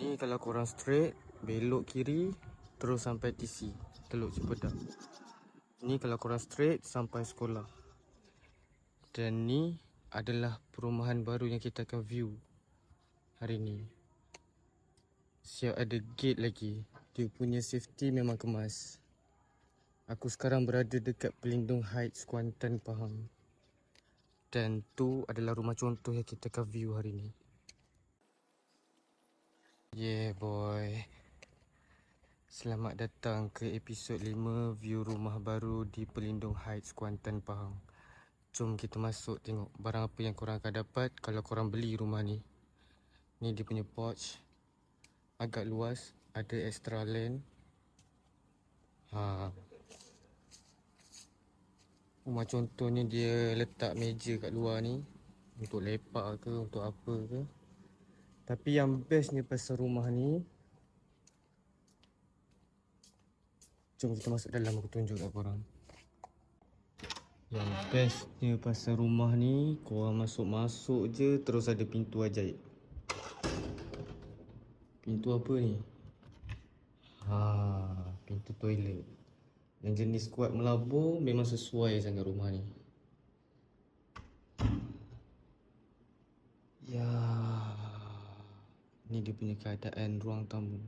Ni kalau korang straight, belok kiri, terus sampai TC, Teluk Cempedak. Ni kalau korang straight sampai sekolah. Dan ni adalah perumahan baru yang kita akan view hari ni. Siap ada gate lagi. Dia punya safety memang kemas. Aku sekarang berada dekat Pelindung Heights, Kuantan, Pahang. Dan tu adalah rumah contoh yang kita akan view hari ni. Yeah boy. Selamat datang ke episod 5 view rumah baru di Pelindung Heights, Kuantan, Pahang. Jom kita masuk tengok barang apa yang korang akan dapat kalau korang beli rumah ni. Ni dia punya porch. Agak luas, ada extra land. Rumah contohnya dia letak meja kat luar ni untuk lepak ke, untuk apa ke. Tapi yang bestnya pasal rumah ni, jom kita masuk dalam, aku tunjuk kat korang. Yang bestnya pasal rumah ni, korang masuk-masuk je terus ada pintu ajaib. Pintu apa ni? Pintu toilet. Yang jenis kuat melabur, memang sesuai sangat rumah ni. Ya, ni dia punya keadaan ruang tamu.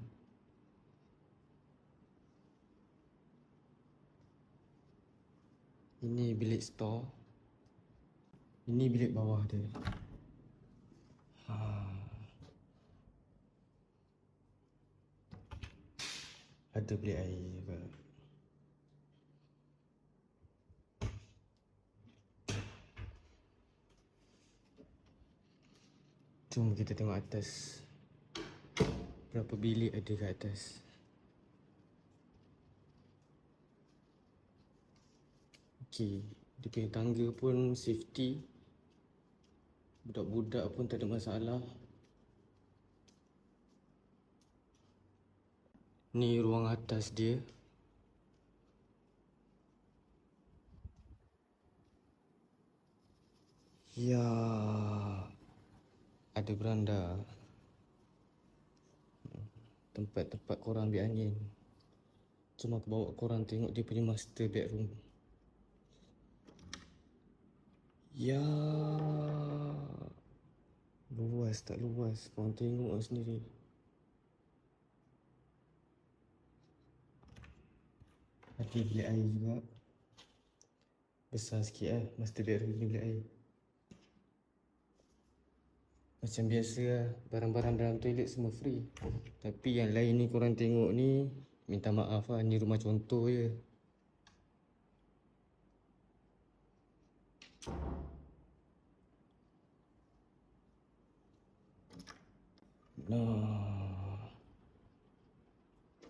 Ini bilik store. Ini bilik bawah dia. Ada bilik air juga. Jom kita tengok atas. Berapa bilik ada kat atas. Okey, dia punya tangga pun safety. Budak-budak pun tak ada masalah. Ni ruang atas dia. Ya, ada beranda. Tempat-tempat korang ambil angin. Cuma aku bawa korang tengok dia punya master bedroom. Ya, luas tak luas, korang tengok lah sendiri. Ada bilik air juga. Besar sikit master bedroom ni bilik air. Macam biasa lah, barang-barang dalam toilet semua free. Tapi yang lain ni korang tengok ni, minta maaf lah, ni rumah contoh je. Nah,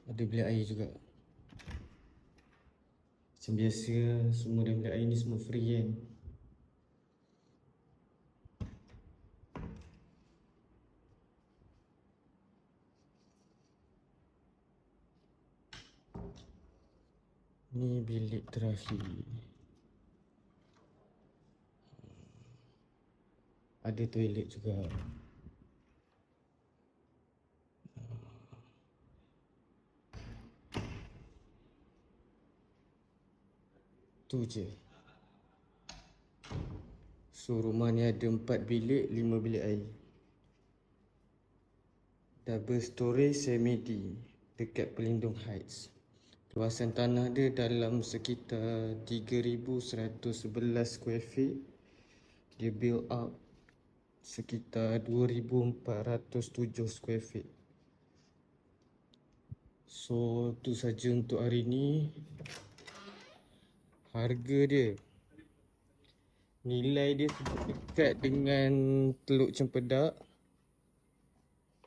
ada bilik air juga. Macam biasa lah, semua dalam bilik air ni semua free kan. Ni bilik terakhir. Ada toilet juga. Tu je. So rumah ni ada 4 bilik, 5 bilik air. Double storey semi-D dekat Pelindung Heights. Luasan tanah dia dalam sekitar 3,111 square feet. Dia build up sekitar 2,407 square feet. So tu saja untuk hari ni. Harga dia, nilai dia dekat dengan Teluk Cempedak.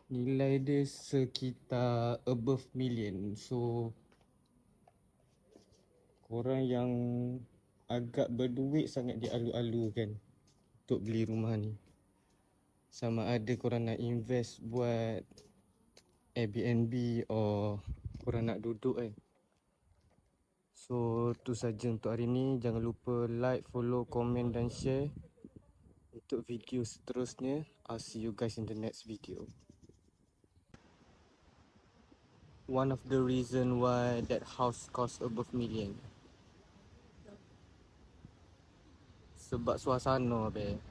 Nilai dia sekitar above million. So korang yang agak berduit sangat dialu-alu kan untuk beli rumah ni. Sama ada korang nak invest buat Airbnb atau korang nak duduk kan. So tu saja untuk hari ni. Jangan lupa like, follow, komen dan share untuk video seterusnya. I'll see you guys in the next video. one of the reason why that house cost above million. Sebab suasana be.